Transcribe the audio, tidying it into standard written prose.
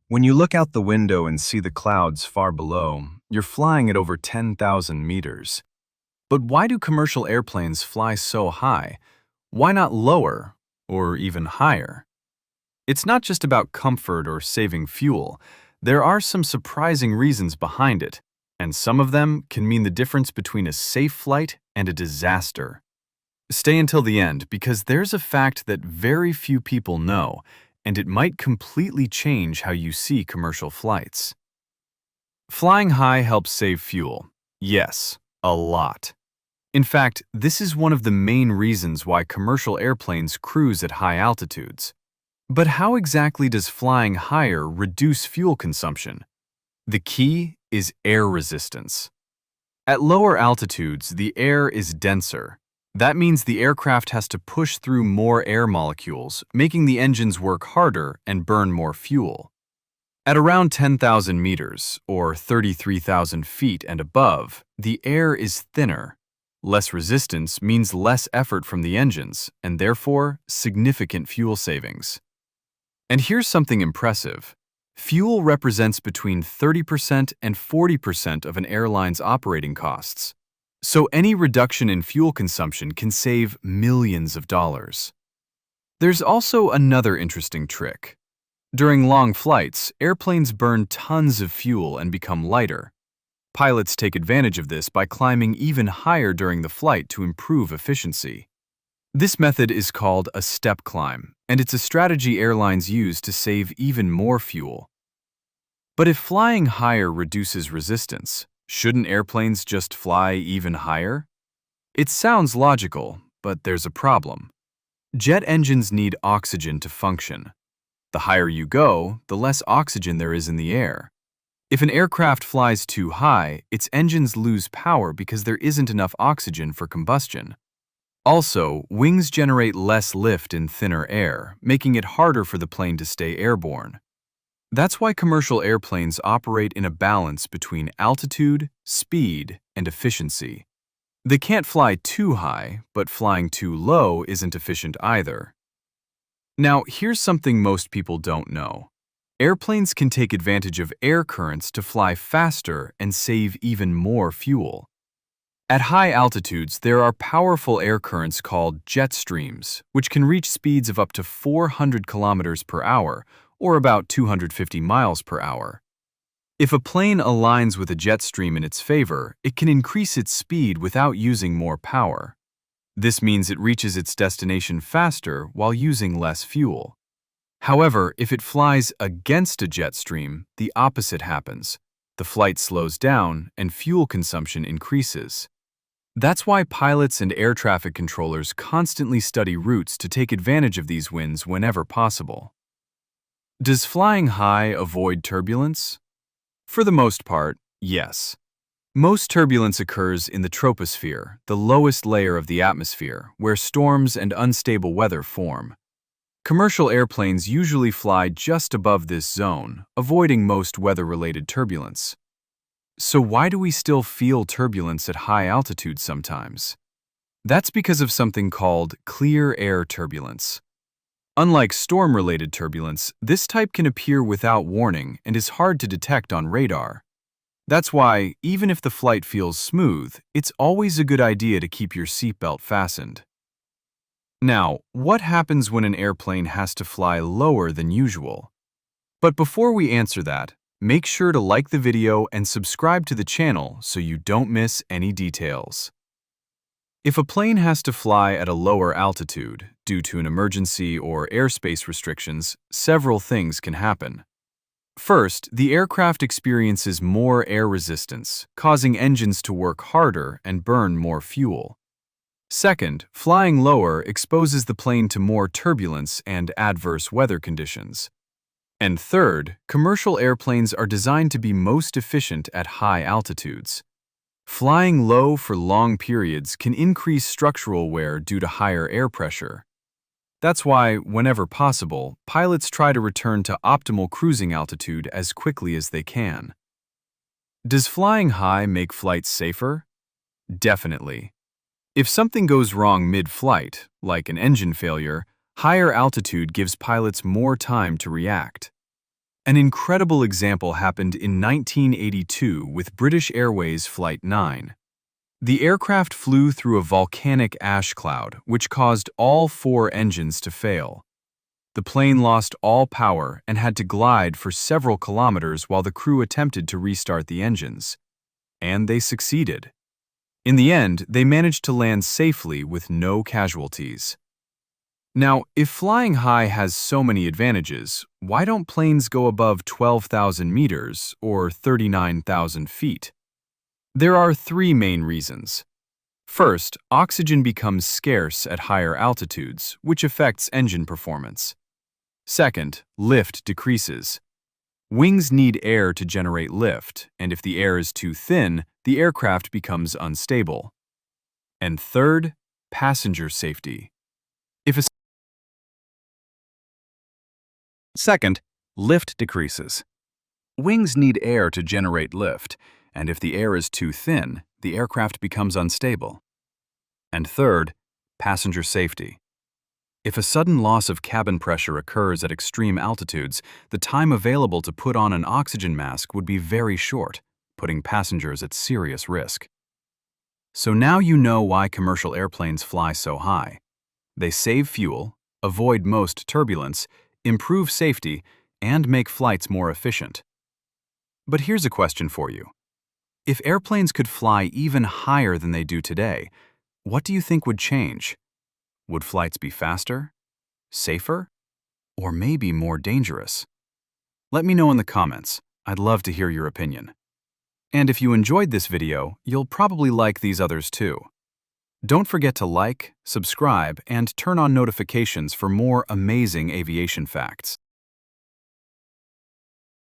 When you look out the window and see the clouds far below, you're flying at over 10,000 meters. But why do commercial airplanes fly so high? Why not lower or even higher? It's not just about comfort or saving fuel. There are some surprising reasons behind it, and some of them can mean the difference between a safe flight and a disaster. Stay until the end because there's a fact that very few people know, and it might completely change how you see commercial flights. Flying high helps save fuel. Yes, a lot. In fact, this is one of the main reasons why commercial airplanes cruise at high altitudes. But how exactly does flying higher reduce fuel consumption? The key is air resistance. At lower altitudes, the air is denser. That means the aircraft has to push through more air molecules, making the engines work harder and burn more fuel. At around 10,000 meters, or 33,000 feet and above, the air is thinner. Less resistance means less effort from the engines, and therefore significant fuel savings. And here's something impressive. Fuel represents between 30% and 40% of an airline's operating costs. So any reduction in fuel consumption can save millions of dollars. There's also another interesting trick. During long flights, airplanes burn tons of fuel and become lighter. Pilots take advantage of this by climbing even higher during the flight to improve efficiency. This method is called a step climb, and it's a strategy airlines use to save even more fuel. But if flying higher reduces resistance, shouldn't airplanes just fly even higher? It sounds logical, but there's a problem. Jet engines need oxygen to function. The higher you go, the less oxygen there is in the air. If an aircraft flies too high, its engines lose power because there isn't enough oxygen for combustion. Also, wings generate less lift in thinner air, making it harder for the plane to stay airborne. That's why commercial airplanes operate in a balance between altitude, speed, and efficiency. They can't fly too high, but flying too low isn't efficient either. Now, here's something most people don't know. Airplanes can take advantage of air currents to fly faster and save even more fuel. At high altitudes, there are powerful air currents called jet streams, which can reach speeds of up to 400 kilometers per hour, or about 250 miles per hour. If a plane aligns with a jet stream in its favor, it can increase its speed without using more power. This means it reaches its destination faster while using less fuel. However, if it flies against a jet stream, the opposite happens. The flight slows down and fuel consumption increases. That's why pilots and air traffic controllers constantly study routes to take advantage of these winds whenever possible. Does flying high avoid turbulence? For the most part, yes. Most turbulence occurs in the troposphere, the lowest layer of the atmosphere, where storms and unstable weather form. Commercial airplanes usually fly just above this zone, avoiding most weather-related turbulence. So why do we still feel turbulence at high altitude sometimes? That's because of something called clear air turbulence. Unlike storm-related turbulence, this type can appear without warning and is hard to detect on radar. That's why, even if the flight feels smooth, it's always a good idea to keep your seatbelt fastened. Now, what happens when an airplane has to fly lower than usual? But before we answer that, make sure to like the video and subscribe to the channel so you don't miss any details. If a plane has to fly at a lower altitude due to an emergency or airspace restrictions, several things can happen. First, the aircraft experiences more air resistance, causing engines to work harder and burn more fuel. Second, flying lower exposes the plane to more turbulence and adverse weather conditions. And third, commercial airplanes are designed to be most efficient at high altitudes. Flying low for long periods can increase structural wear due to higher air pressure. That's why, whenever possible, pilots try to return to optimal cruising altitude as quickly as they can. Does flying high make flights safer? Definitely. If something goes wrong mid-flight, like an engine failure, higher altitude gives pilots more time to react. An incredible example happened in 1982 with British Airways Flight 9. The aircraft flew through a volcanic ash cloud, which caused all 4 engines to fail. The plane lost all power and had to glide for several kilometers while the crew attempted to restart the engines. And they succeeded. In the end, they managed to land safely with no casualties. Now, if flying high has so many advantages, why don't planes go above 12,000 meters or 39,000 feet? There are 3 main reasons. First, oxygen becomes scarce at higher altitudes, which affects engine performance. Second, lift decreases. Wings need air to generate lift, and if the air is too thin, the aircraft becomes unstable. And third, passenger safety. Second, lift decreases. Wings need air to generate lift, and if the air is too thin, the aircraft becomes unstable. And third, passenger safety. If a sudden loss of cabin pressure occurs at extreme altitudes, the time available to put on an oxygen mask would be very short, putting passengers at serious risk. So now you know why commercial airplanes fly so high. They save fuel, avoid most turbulence, improve safety, and make flights more efficient. But here's a question for you. If airplanes could fly even higher than they do today, what do you think would change? Would flights be faster, safer, or maybe more dangerous? Let me know in the comments. I'd love to hear your opinion. And if you enjoyed this video, you'll probably like these others too. Don't forget to like, subscribe, and turn on notifications for more amazing aviation facts.